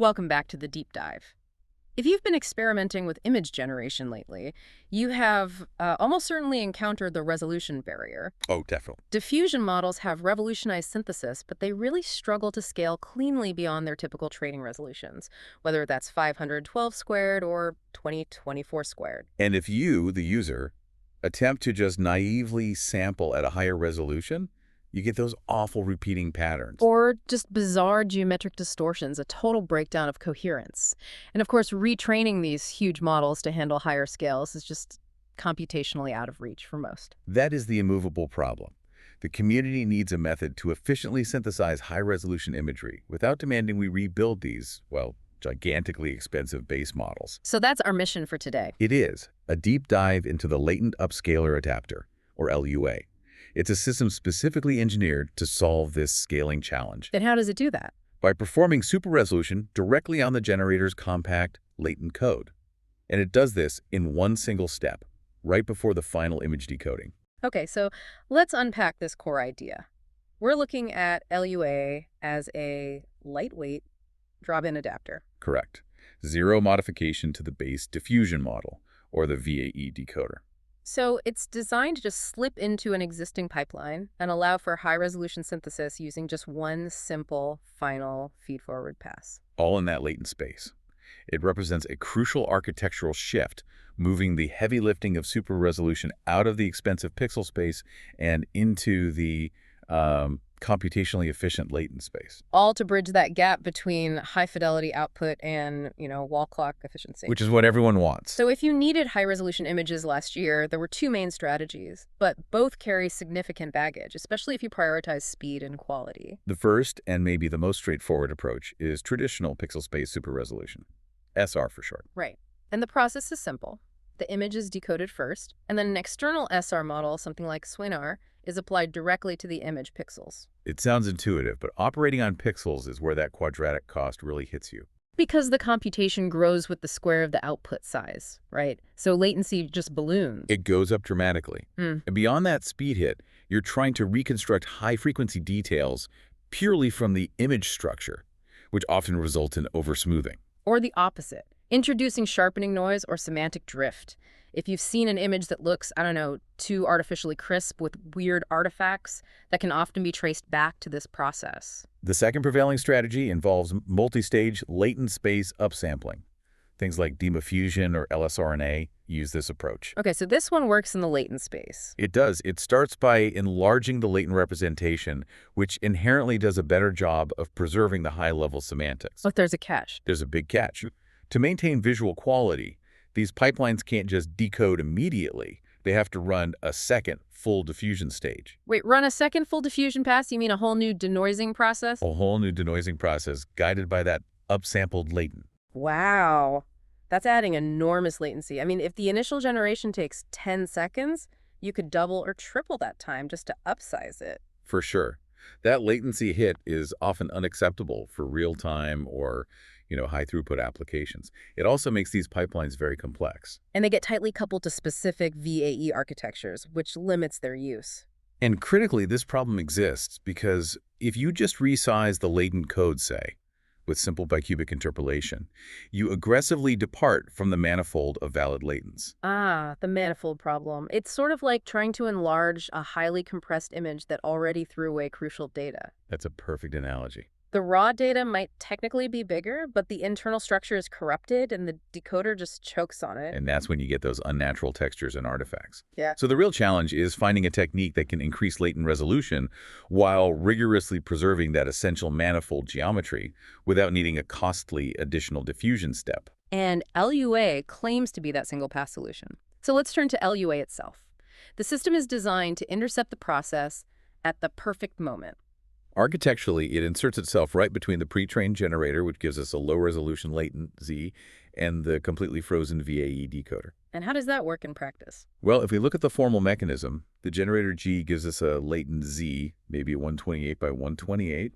Welcome back to the deep dive. If you've been experimenting with image generation lately, you have almost certainly encountered the resolution barrier. Oh, definitely. Diffusion models have revolutionized synthesis, but they really struggle to scale cleanly beyond their typical training resolutions, whether that's 512 squared or 2024 squared. And if you, the user, attempt to just naively sample at a higher resolution, you get those awful repeating patterns. Or just bizarre geometric distortions, a total breakdown of coherence. And of course, retraining these huge models to handle higher scales is just computationally out of reach for most. That is the immovable problem. The community needs a method to efficiently synthesize high-resolution imagery without demanding we rebuild these, well, gigantically expensive base models. So that's our mission for today. It is a deep dive into the Latent Upscaler Adapter, or LUA. It's a system specifically engineered to solve this scaling challenge. And how does it do that? By performing super resolution directly on the generator's compact latent code. And it does this in one single step, right before the final image decoding. Okay, so let's unpack this core idea. We're looking at LUA as a lightweight drop-in adapter. Correct. Zero modification to the base diffusion model, or the VAE decoder. So it's designed to just slip into an existing pipeline and allow for high-resolution synthesis using just one simple final feed-forward pass. All in that latent space. It represents a crucial architectural shift, moving the heavy lifting of super resolution out of the expensive pixel space and into the computationally efficient latent space. All to bridge that gap between high-fidelity output and, wall clock efficiency. Which is what everyone wants. So if you needed high-resolution images last year, there were two main strategies, but both carry significant baggage, especially if you prioritize speed and quality. The first, and maybe the most straightforward approach, is traditional pixel space super resolution, SR for short. Right. And the process is simple. The image is decoded first, and then an external SR model, something like SwinIR, is applied directly to the image pixels. It sounds intuitive, but operating on pixels is where that quadratic cost really hits you. Because the computation grows with the square of the output size, right? So latency just balloons. It goes up dramatically. And beyond that speed hit, you're trying to reconstruct high-frequency details purely from the image structure, which often results in oversmoothing. Or the opposite, introducing sharpening noise or semantic drift. If you've seen an image that looks, too artificially crisp with weird artifacts, that can often be traced back to this process. The second prevailing strategy involves multi-stage latent space upsampling. Things like Diffusion or LSRNA use this approach. Okay, so this one works in the latent space. It does. It starts by enlarging the latent representation, which inherently does a better job of preserving the high-level semantics. But there's a catch. There's a big catch. To maintain visual quality, these pipelines can't just decode immediately. They have to run a second full diffusion stage. Wait, run a second full diffusion pass? You mean a whole new denoising process? A whole new denoising process guided by that upsampled latent. Wow. That's adding enormous latency. If the initial generation takes 10 seconds, you could double or triple that time just to upsize it. For sure. That latency hit is often unacceptable for real-time or high-throughput applications. It also makes these pipelines very complex. And they get tightly coupled to specific VAE architectures, which limits their use. And critically, this problem exists because if you just resize the latent code, say, with simple bicubic interpolation, you aggressively depart from the manifold of valid latents. Ah, the manifold problem. It's sort of like trying to enlarge a highly compressed image that already threw away crucial data. That's a perfect analogy. The raw data might technically be bigger, but the internal structure is corrupted and the decoder just chokes on it. And that's when you get those unnatural textures and artifacts. Yeah. So the real challenge is finding a technique that can increase latent resolution while rigorously preserving that essential manifold geometry without needing a costly additional diffusion step. And LUA claims to be that single-pass solution. So let's turn to LUA itself. The system is designed to intercept the process at the perfect moment. Architecturally, it inserts itself right between the pre-trained generator, which gives us a low-resolution latent Z, and the completely frozen VAE decoder. And how does that work in practice? Well, if we look at the formal mechanism, the generator G gives us a latent Z, maybe a 128 by 128.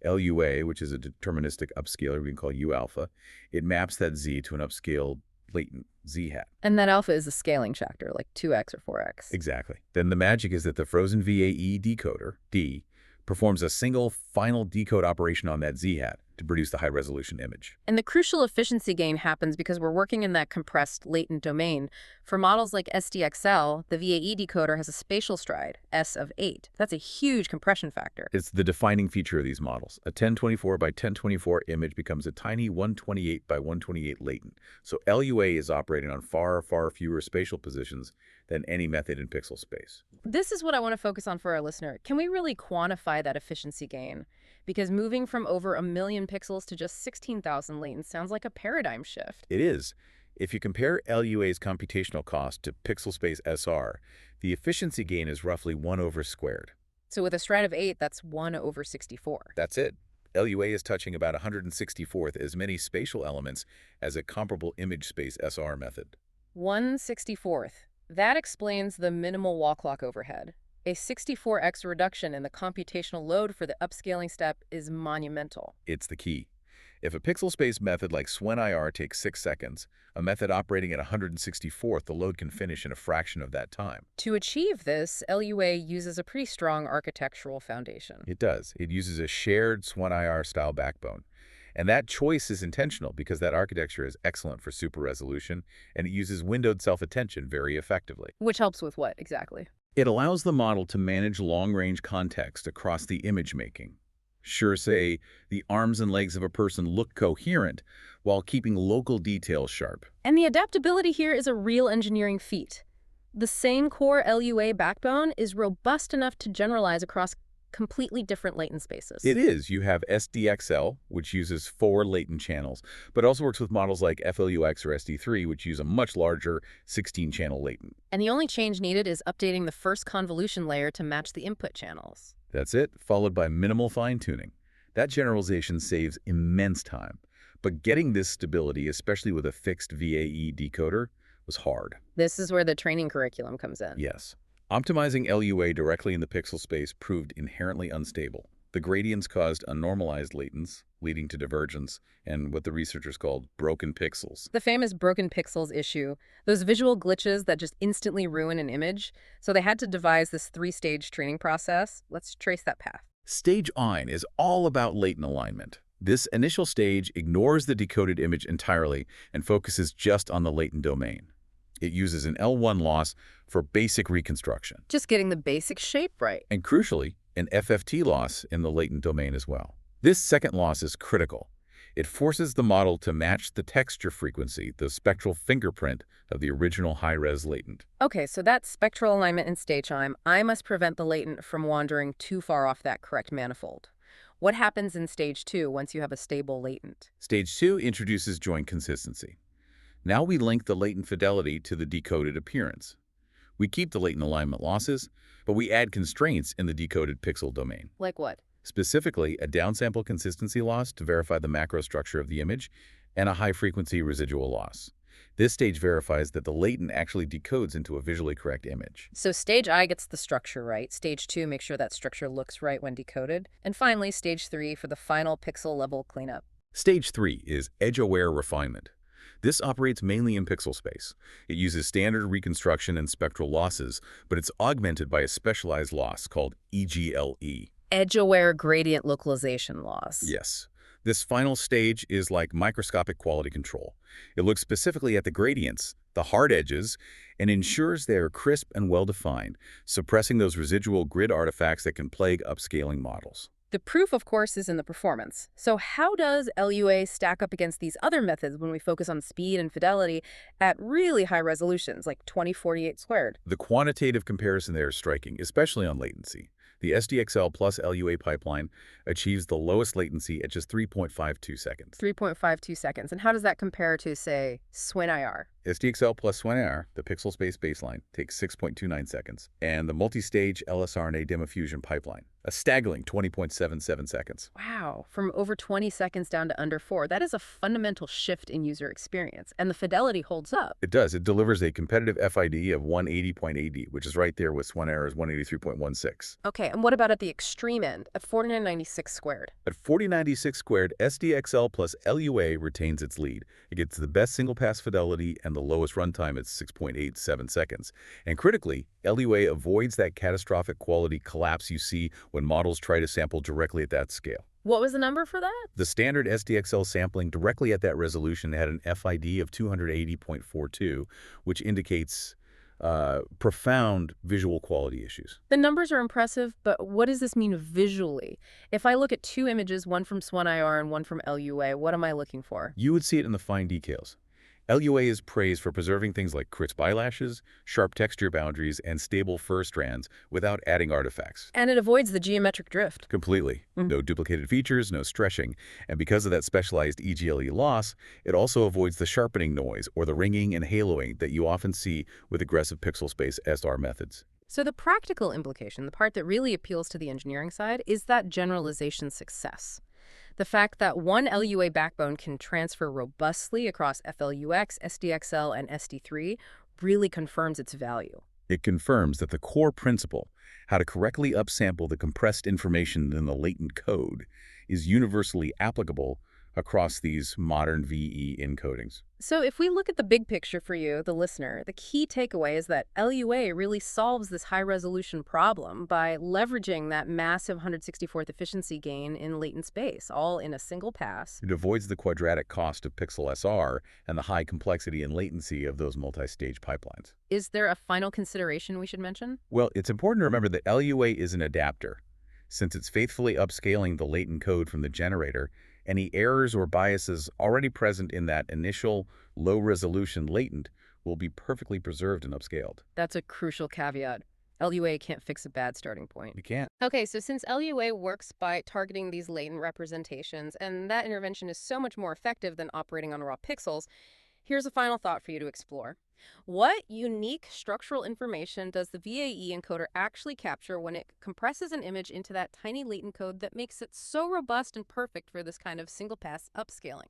LUA, which is a deterministic upscaler we can call U alpha, it maps that Z to an upscaled latent Z hat. And that alpha is a scaling factor, like 2x or 4x. Exactly. Then the magic is that the frozen VAE decoder, D, performs a single final decode operation on that Z hat, to produce the high-resolution image. And the crucial efficiency gain happens because we're working in that compressed latent domain. For models like SDXL, the VAE decoder has a spatial stride, S of 8. That's a huge compression factor. It's the defining feature of these models. A 1024 by 1024 image becomes a tiny 128 by 128 latent. So LUA is operating on far, far fewer spatial positions than any method in pixel space. This is what I want to focus on for our listener. Can we really quantify that efficiency gain? Because moving from over 1 million pixels to just 16,000 latent sounds like a paradigm shift. It is. If you compare LUA's computational cost to pixel space SR, the efficiency gain is roughly 1 over squared. So with a stride of 8, that's 1 over 64. That's it. LUA is touching about 164th as many spatial elements as a comparable image space SR method. 1/64th. That explains the minimal wall clock overhead. A 64x reduction in the computational load for the upscaling step is monumental. It's the key. If a pixel space method like SwinIR takes 6 seconds, a method operating at 164th, the load can finish in a fraction of that time. To achieve this, LUA uses a pretty strong architectural foundation. It does. It uses a shared SwinIR style backbone. And that choice is intentional because that architecture is excellent for super resolution, and it uses windowed self-attention very effectively. Which helps with what, exactly? It allows the model to manage long-range context across the image making. Sure, say, the arms and legs of a person look coherent while keeping local details sharp. And the adaptability here is a real engineering feat. The same core LUA backbone is robust enough to generalize across completely different latent spaces. It is. You have SDXL, which uses 4 latent channels, but also works with models like FLUX or SD3, which use a much larger 16-channel latent. And the only change needed is updating the first convolution layer to match the input channels. That's it, followed by minimal fine-tuning. That generalization saves immense time. But getting this stability, especially with a fixed VAE decoder, was hard. This is where the training curriculum comes in. Yes. Optimizing LUA directly in the pixel space proved inherently unstable. The gradients caused unnormalized latents, leading to divergence, and what the researchers called broken pixels. The famous broken pixels issue, those visual glitches that just instantly ruin an image. So they had to devise this 3-stage training process. Let's trace that path. Stage I is all about latent alignment. This initial stage ignores the decoded image entirely and focuses just on the latent domain. It uses an L1 loss for basic reconstruction. Just getting the basic shape right. And crucially, an FFT loss in the latent domain as well. This second loss is critical. It forces the model to match the texture frequency, the spectral fingerprint of the original high-res latent. Okay, so that's spectral alignment in stage I must prevent the latent from wandering too far off that correct manifold. What happens in stage 2 once you have a stable latent? Stage 2 introduces joint consistency. Now we link the latent fidelity to the decoded appearance. We keep the latent alignment losses, but we add constraints in the decoded pixel domain. Like what? Specifically, a downsample consistency loss to verify the macro structure of the image, and a high-frequency residual loss. This stage verifies that the latent actually decodes into a visually correct image. So stage I gets the structure right. Stage 2 makes sure that structure looks right when decoded. And finally, stage 3 for the final pixel-level cleanup. Stage 3 is edge-aware refinement. This operates mainly in pixel space. It uses standard reconstruction and spectral losses, but it's augmented by a specialized loss called EGLE. Edge-aware gradient localization loss. Yes. This final stage is like microscopic quality control. It looks specifically at the gradients, the hard edges, and ensures they are crisp and well-defined, suppressing those residual grid artifacts that can plague upscaling models. The proof, of course, is in the performance. So how does LUA stack up against these other methods when we focus on speed and fidelity at really high resolutions, like 2048 squared? The quantitative comparison there is striking, especially on latency. The SDXL plus LUA pipeline achieves the lowest latency at just 3.52 seconds. 3.52 seconds. And how does that compare to, say, SwinIR? SDXL plus SwinIR, the pixel space baseline, takes 6.29 seconds. And the multi-stage LSRNA diffusion pipeline, a staggering 20.77 seconds. Wow, from over 20 seconds down to under 4. That is a fundamental shift in user experience. And the fidelity holds up. It does. It delivers a competitive FID of 180.80, which is right there with SwinIR's 183.16. Okay, and what about at the extreme end, at 4996 squared? At 4096 squared, SDXL plus LUA retains its lead. It gets the best single-pass fidelity and the lowest runtime at 6.87 seconds. And critically, LUA avoids that catastrophic quality collapse you see when models try to sample directly at that scale. What was the number for that? The standard SDXL sampling directly at that resolution had an FID of 280.42, which indicates profound visual quality issues. The numbers are impressive, but what does this mean visually? If I look at two images, one from SwinIR and one from LUA, what am I looking for? You would see it in the fine details. LUA is praised for preserving things like crisp eyelashes, sharp texture boundaries, and stable fur strands without adding artifacts. And it avoids the geometric drift. Completely. No duplicated features, no stretching. And because of that specialized EGLE loss, it also avoids the sharpening noise or the ringing and haloing that you often see with aggressive pixel space SR methods. So the practical implication, the part that really appeals to the engineering side, is that generalization success. The fact that one LUA backbone can transfer robustly across FLUX, SDXL, and SD3 really confirms its value. It confirms that the core principle, how to correctly upsample the compressed information in the latent code, is universally applicable across these modern VE encodings. So if we look at the big picture for you, the listener, the key takeaway is that LUA really solves this high-resolution problem by leveraging that massive 164th efficiency gain in latent space, all in a single pass. It avoids the quadratic cost of pixel SR and the high complexity and latency of those multi-stage pipelines. Is there a final consideration we should mention? Well, it's important to remember that LUA is an adapter. Since it's faithfully upscaling the latent code from the generator, any errors or biases already present in that initial low-resolution latent will be perfectly preserved and upscaled. That's a crucial caveat. LUA can't fix a bad starting point. You can't. Okay, so since LUA works by targeting these latent representations, and that intervention is so much more effective than operating on raw pixels, here's a final thought for you to explore. What unique structural information does the VAE encoder actually capture when it compresses an image into that tiny latent code that makes it so robust and perfect for this kind of single-pass upscaling?